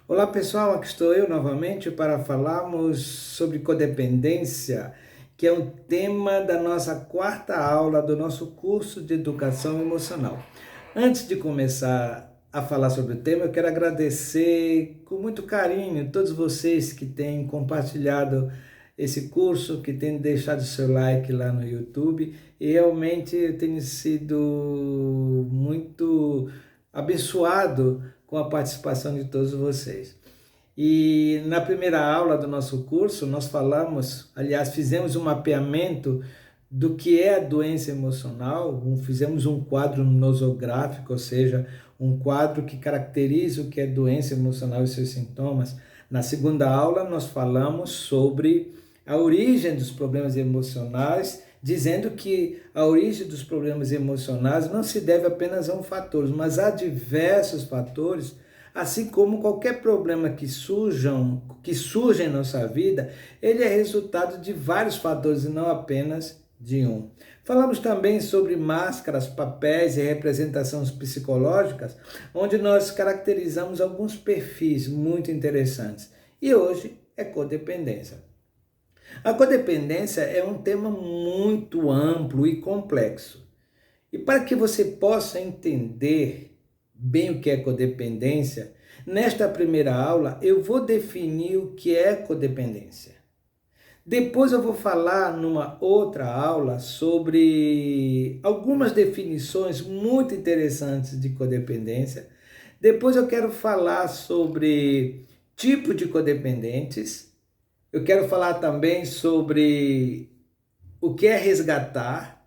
Olá pessoal, aqui estou eu novamente para falarmos sobre codependência, que é um tema da nossa quarta aula do nosso curso de Educação Emocional. Antes de começar a falar sobre o tema, eu quero agradecer com muito carinho todos vocês que têm compartilhado esse curso, que têm deixado seu like lá no YouTube, e realmente eu tenho sido muito abençoado com a participação de todos vocês. E na primeira aula do nosso curso, nós falamos, aliás, fizemos um mapeamento do que é a doença emocional, fizemos um quadro nosográfico, ou seja, um quadro que caracteriza o que é doença emocional e seus sintomas. Na segunda aula, nós falamos sobre a origem dos problemas emocionais, dizendo que a origem dos problemas emocionais não se deve apenas a um fator, mas a diversos fatores, assim como qualquer problema que surja em nossa vida, ele é resultado de vários fatores e não apenas de um. Falamos também sobre máscaras, papéis e representações psicológicas, onde nós caracterizamos alguns perfis muito interessantes. E hoje é codependência. A codependência é um tema muito amplo e complexo. E para que você possa entender bem o que é codependência, nesta primeira aula eu vou definir o que é codependência. Depois eu vou falar numa outra aula sobre algumas definições muito interessantes de codependência. Depois eu quero falar sobre tipo de codependentes. Eu quero falar também sobre o que é resgatar.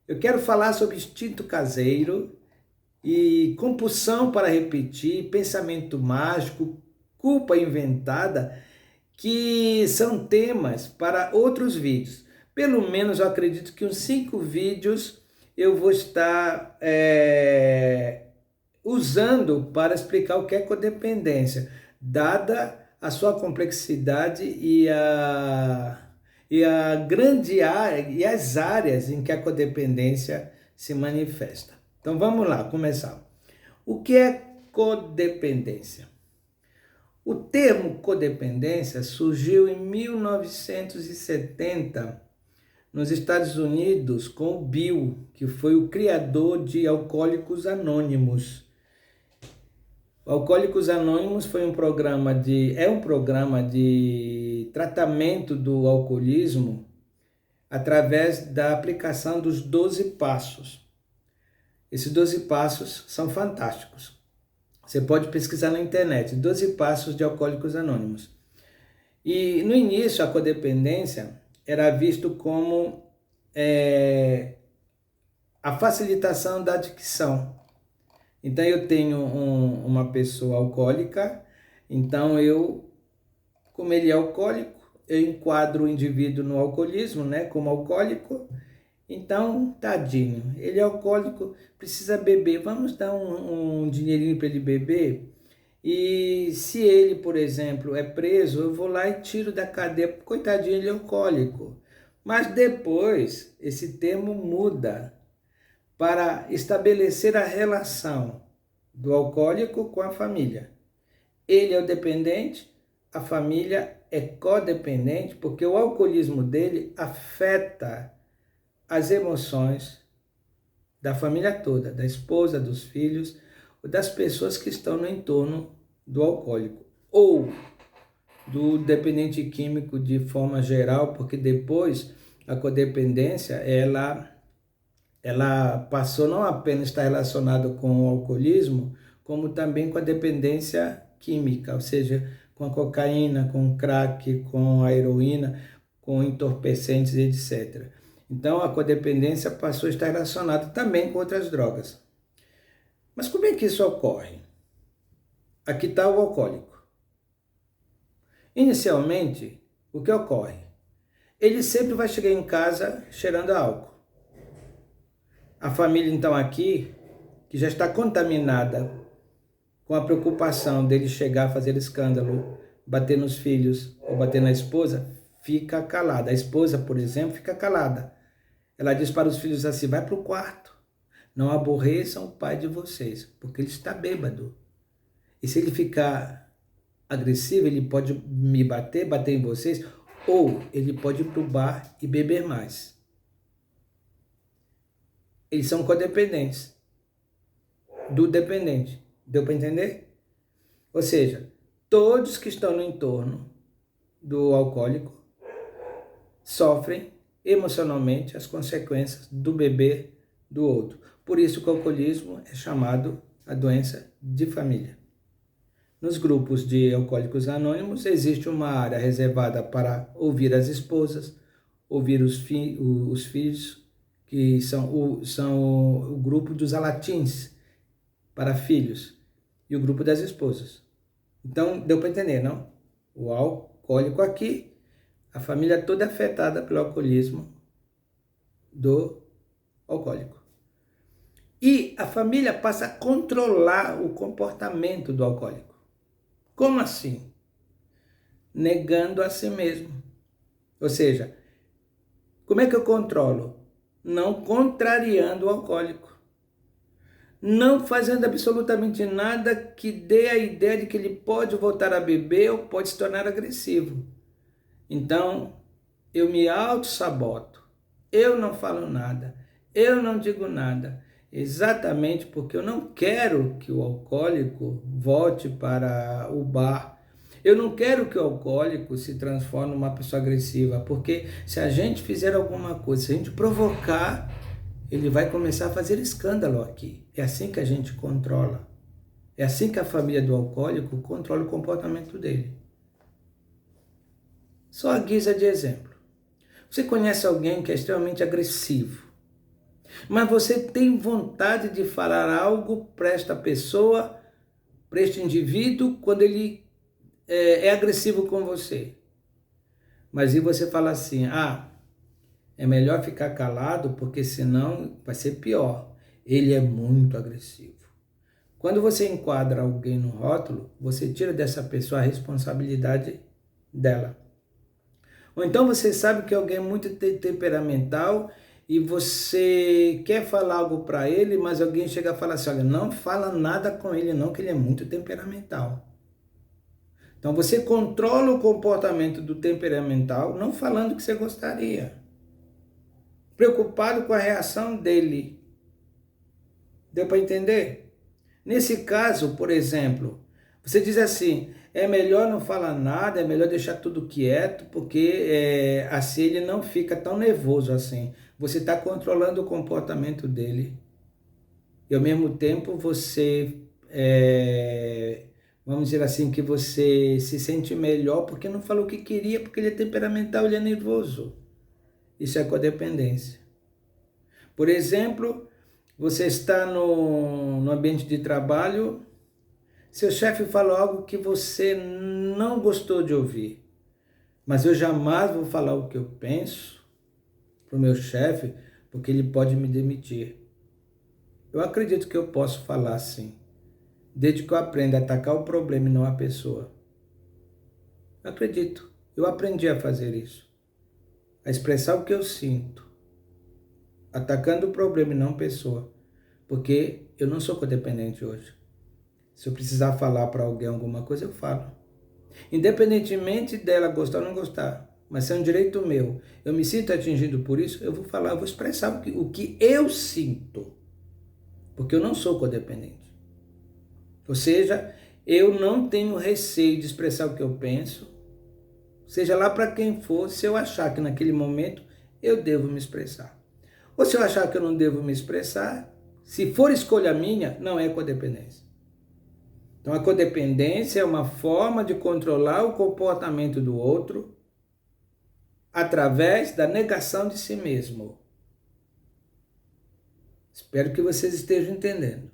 Eu quero falar sobre instinto caseiro e compulsão para repetir, pensamento mágico, culpa inventada, que são temas para outros vídeos. Pelo menos eu acredito que uns 5 vídeos eu vou estar usando para explicar o que é codependência, dada a sua complexidade e a grande área e as áreas em que a codependência se manifesta. Então vamos lá, começar. O que é codependência? O termo codependência surgiu em 1970 nos Estados Unidos com o Bill, que foi o criador de Alcoólicos Anônimos. Alcoólicos Anônimos é um programa de tratamento do alcoolismo através da aplicação dos 12 passos. Esses 12 passos são fantásticos. Você pode pesquisar na internet, 12 passos de Alcoólicos Anônimos. E no início a codependência era visto como a facilitação da adicção. Então eu tenho uma pessoa alcoólica, então como ele é alcoólico, eu enquadro o indivíduo no alcoolismo, né, como alcoólico. Então, tadinho, ele é alcoólico, precisa beber, vamos dar um dinheirinho para ele beber? E se ele, por exemplo, é preso, eu vou lá e tiro da cadeia, coitadinho, ele é alcoólico. Mas depois, esse termo muda para estabelecer a relação do alcoólico com a família. Ele é o dependente, a família é codependente, porque o alcoolismo dele afeta as emoções da família toda, da esposa, dos filhos, das pessoas que estão no entorno do alcoólico, ou do dependente químico de forma geral, porque depois a codependência, ela passou não apenas a estar relacionada com o alcoolismo, como também com a dependência química, ou seja, com a cocaína, com o crack, com a heroína, com entorpecentes, etc. Então a codependência passou a estar relacionada também com outras drogas. Mas como é que isso ocorre? Aqui está o alcoólico. Inicialmente, o que ocorre? Ele sempre vai chegar em casa cheirando a álcool. A família, então, aqui, que já está contaminada com a preocupação dele chegar a fazer escândalo, bater nos filhos ou bater na esposa, fica calada. A esposa, por exemplo, fica calada. Ela diz para os filhos assim: vai para o quarto, não aborreçam o pai de vocês, porque ele está bêbado. E se ele ficar agressivo, ele pode me bater em vocês, ou ele pode ir para o bar e beber mais. Eles são codependentes do dependente. Deu para entender? Ou seja, todos que estão no entorno do alcoólico sofrem emocionalmente as consequências do beber do outro. Por isso que o alcoolismo é chamado a doença de família. Nos grupos de alcoólicos anônimos existe uma área reservada para ouvir as esposas, ouvir os filhos, que são o grupo dos alatins, para filhos, e o grupo das esposas. Então, deu para entender, não? O alcoólico aqui, a família toda é afetada pelo alcoolismo do alcoólico. E a família passa a controlar o comportamento do alcoólico. Como assim? Negando a si mesmo. Ou seja, como é que eu controlo? Não contrariando o alcoólico. Não fazendo absolutamente nada que dê a ideia de que ele pode voltar a beber ou pode se tornar agressivo. Então, eu me auto-saboto. Eu não falo nada. Eu não digo nada. Exatamente porque eu não quero que o alcoólico volte para o bar. Eu não quero que o alcoólico se transforme numa pessoa agressiva, porque se a gente fizer alguma coisa, se a gente provocar, ele vai começar a fazer escândalo aqui. É assim que a gente controla. É assim que a família do alcoólico controla o comportamento dele. Só a guisa de exemplo. Você conhece alguém que é extremamente agressivo, mas você tem vontade de falar algo para esta pessoa, para este indivíduo, quando ele é agressivo com você. Mas e você fala assim, é melhor ficar calado, porque senão vai ser pior. Ele é muito agressivo. Quando você enquadra alguém no rótulo, você tira dessa pessoa a responsabilidade dela. Ou então você sabe que alguém é muito temperamental e você quer falar algo para ele, mas alguém chega a falar assim, olha, não fala nada com ele não, que ele é muito temperamental. Então você controla o comportamento do temperamental, não falando o que você gostaria. Preocupado com a reação dele. Deu para entender? Nesse caso, por exemplo, você diz assim, é melhor não falar nada, é melhor deixar tudo quieto, porque assim ele não fica tão nervoso assim. Você está controlando o comportamento dele. E ao mesmo tempo você, vamos dizer assim, que você se sente melhor porque não falou o que queria, porque ele é temperamental, ele é nervoso. Isso é codependência. Por exemplo, você está no ambiente de trabalho, seu chefe falou algo que você não gostou de ouvir, mas eu jamais vou falar o que eu penso para o meu chefe, porque ele pode me demitir. Eu acredito que eu posso falar sim, desde que eu aprenda a atacar o problema e não a pessoa. Eu acredito, eu aprendi a fazer isso, a expressar o que eu sinto, atacando o problema e não a pessoa, porque eu não sou codependente hoje. Se eu precisar falar para alguém alguma coisa, eu falo. Independentemente dela gostar ou não gostar, mas se é um direito meu, eu me sinto atingido por isso, eu vou falar, eu vou expressar o que eu sinto, porque eu não sou codependente. Ou seja, eu não tenho receio de expressar o que eu penso, seja lá para quem for, se eu achar que naquele momento eu devo me expressar. Ou se eu achar que eu não devo me expressar, se for escolha minha, não é codependência. Então, a codependência é uma forma de controlar o comportamento do outro através da negação de si mesmo. Espero que vocês estejam entendendo.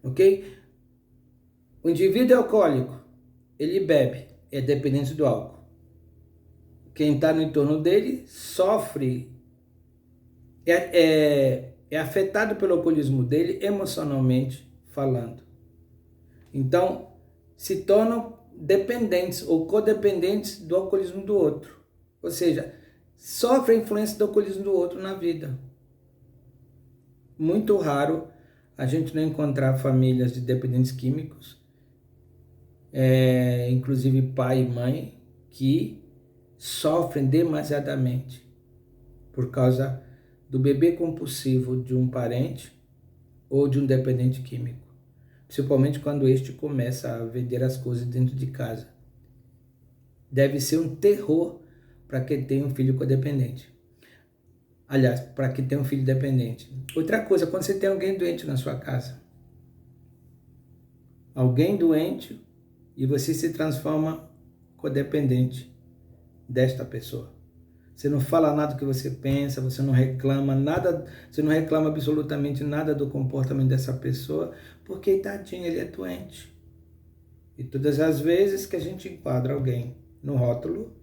Ok? O indivíduo alcoólico, ele bebe, é dependente do álcool. Quem está no entorno dele sofre, é afetado pelo alcoolismo dele emocionalmente falando. Então, se tornam dependentes ou codependentes do alcoolismo do outro. Ou seja, sofre a influência do alcoolismo do outro na vida. Muito raro a gente não encontrar famílias de dependentes químicos inclusive pai e mãe, que sofrem demasiadamente por causa do bebê compulsivo de um parente ou de um dependente químico, principalmente quando este começa a vender as coisas dentro de casa. Deve ser um terror para quem tem um filho codependente. Aliás, para quem tem um filho dependente. Outra coisa, quando você tem alguém doente na sua casa, alguém doente, e você se transforma codependente desta pessoa. Você não fala nada do que você pensa, você não reclama nada, você não reclama absolutamente nada do comportamento dessa pessoa, porque tadinho, ele é doente. E todas as vezes que a gente enquadra alguém no rótulo,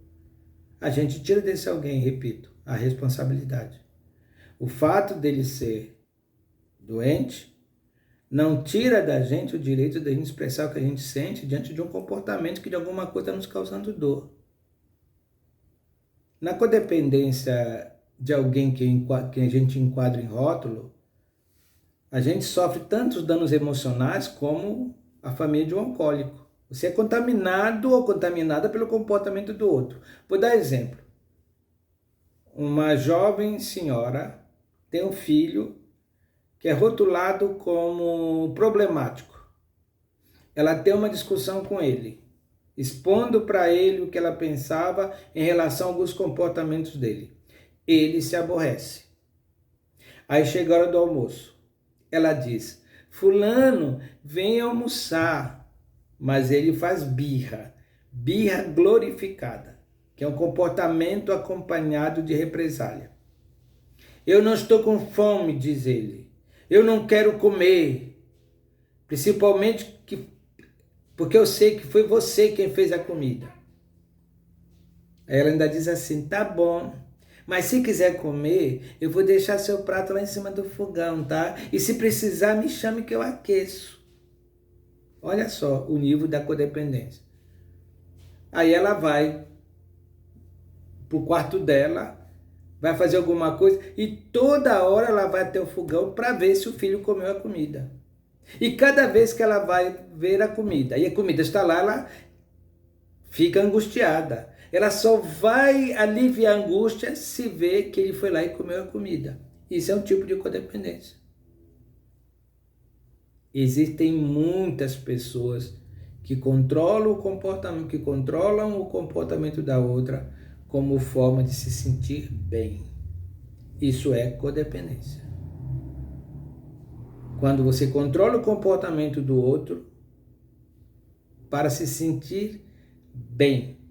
a gente tira desse alguém, repito, a responsabilidade. O fato dele ser doente não tira da gente o direito de a gente expressar o que a gente sente diante de um comportamento que de alguma coisa está nos causando dor. Na codependência de alguém que a gente enquadra em rótulo, a gente sofre tantos danos emocionais como a família de um alcoólico. Você é contaminado ou contaminada pelo comportamento do outro. Vou dar exemplo. Uma jovem senhora tem um filho que é rotulado como problemático. Ela tem uma discussão com ele, expondo para ele o que ela pensava em relação a alguns comportamentos dele. Ele se aborrece. Aí chega a hora do almoço. Ela diz: fulano, vem almoçar. Mas ele faz birra glorificada, que é um comportamento acompanhado de represália. Eu não estou com fome, diz ele. Eu não quero comer, principalmente porque eu sei que foi você quem fez a comida. Aí ela ainda diz assim: tá bom, mas se quiser comer, eu vou deixar seu prato lá em cima do fogão, tá? E se precisar, me chame que eu aqueço. Olha só o nível da codependência. Aí ela vai pro quarto dela, vai fazer alguma coisa e toda hora ela vai até o fogão para ver se o filho comeu a comida. E cada vez que ela vai ver a comida, e a comida está lá, ela fica angustiada. Ela só vai aliviar a angústia se ver que ele foi lá e comeu a comida. Isso é um tipo de codependência. Existem muitas pessoas que controlam o comportamento da outra como forma de se sentir bem. Isso é codependência. Quando você controla o comportamento do outro para se sentir bem.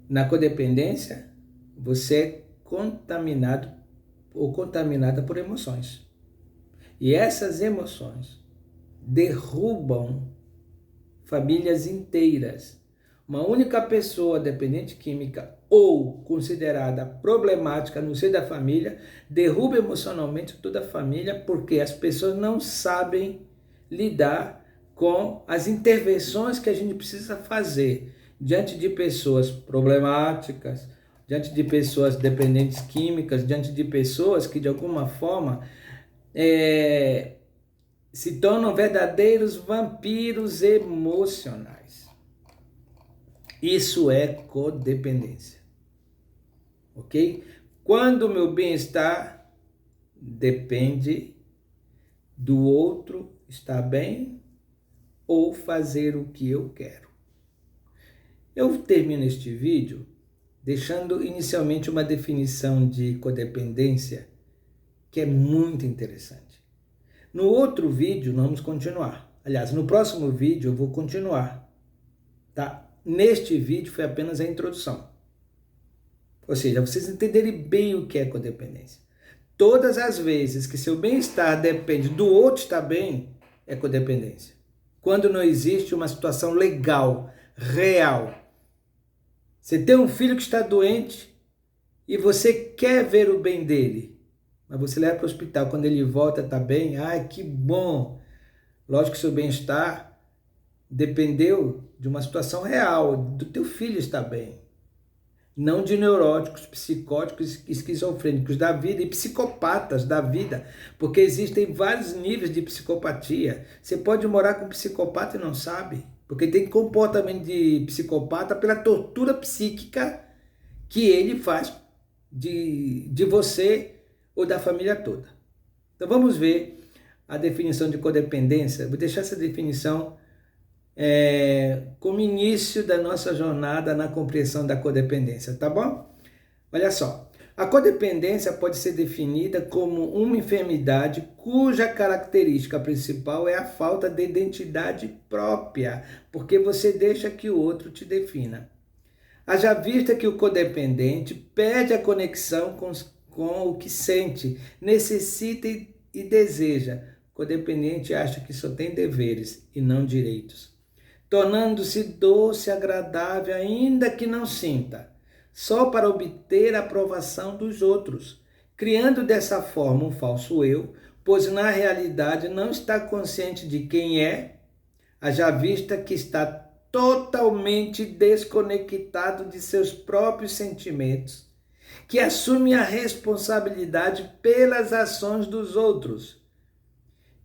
Na codependência, você é contaminado ou contaminada por emoções. E essas emoções derrubam famílias inteiras. Uma única pessoa dependente química ou considerada problemática no seio da família derruba emocionalmente toda a família, porque as pessoas não sabem lidar com as intervenções que a gente precisa fazer diante de pessoas problemáticas, diante de pessoas dependentes químicas, diante de pessoas que de alguma forma se tornam verdadeiros vampiros emocionais. Isso é codependência, ok? Quando o meu bem-estar depende do outro estar bem ou fazer o que eu quero. Eu termino este vídeo deixando inicialmente uma definição de codependência que é muito interessante. No outro vídeo nós vamos continuar. Aliás, no próximo vídeo eu vou continuar, tá? Neste vídeo foi apenas a introdução. Ou seja, vocês entenderem bem o que é codependência. Todas as vezes que seu bem-estar depende do outro estar bem, é codependência. Quando não existe uma situação legal, real. Você tem um filho que está doente e você quer ver o bem dele, mas você leva para o hospital, quando ele volta, está bem, ai, que bom. Lógico que seu bem-estar dependeu de uma situação real, do teu filho estar bem. Não de neuróticos, psicóticos, esquizofrênicos da vida e psicopatas da vida, porque existem vários níveis de psicopatia. Você pode morar com um psicopata e não sabe, Porque tem comportamento de psicopata pela tortura psíquica que ele faz de você ou da família toda. Então vamos ver a definição de codependência. Vou deixar essa definição como início da nossa jornada na compreensão da codependência, tá bom? Olha só, a codependência pode ser definida como uma enfermidade cuja característica principal é a falta de identidade própria, porque você deixa que o outro te defina. Haja vista que o codependente perde a conexão com o que sente, necessita e deseja. O codependente acha que só tem deveres e não direitos, tornando-se doce, agradável, ainda que não sinta, só para obter a aprovação dos outros, criando dessa forma um falso eu, pois na realidade não está consciente de quem é, haja vista que está totalmente desconectado de seus próprios sentimentos, que assume a responsabilidade pelas ações dos outros.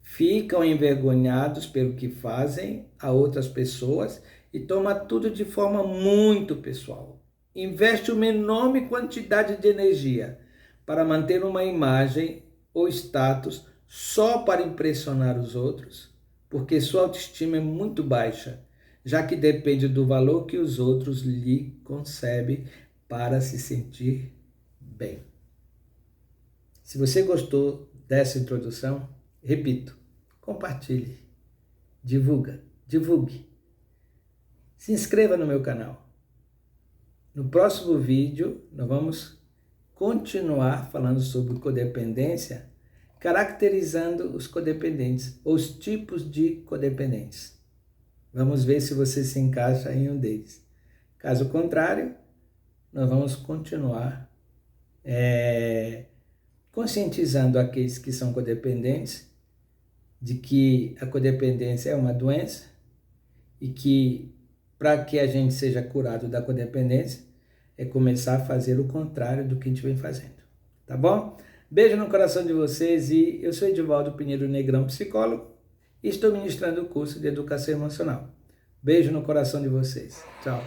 Ficam envergonhados pelo que fazem a outras pessoas e toma tudo de forma muito pessoal. Investe uma enorme quantidade de energia para manter uma imagem ou status só para impressionar os outros, porque sua autoestima é muito baixa, já que depende do valor que os outros lhe concebem para se sentir bem. Se você gostou dessa introdução, repito, compartilhe, divulgue. Se inscreva no meu canal. No próximo vídeo, nós vamos continuar falando sobre codependência, caracterizando os codependentes, os tipos de codependentes. Vamos ver se você se encaixa em um deles. Caso contrário, nós vamos continuar conscientizando aqueles que são codependentes de que a codependência é uma doença e que para que a gente seja curado da codependência é começar a fazer o contrário do que a gente vem fazendo. Tá bom? Beijo no coração de vocês e eu sou Edivaldo Pinheiro Negrão, psicólogo, e estou ministrando o curso de Educação Emocional. Beijo no coração de vocês. Tchau.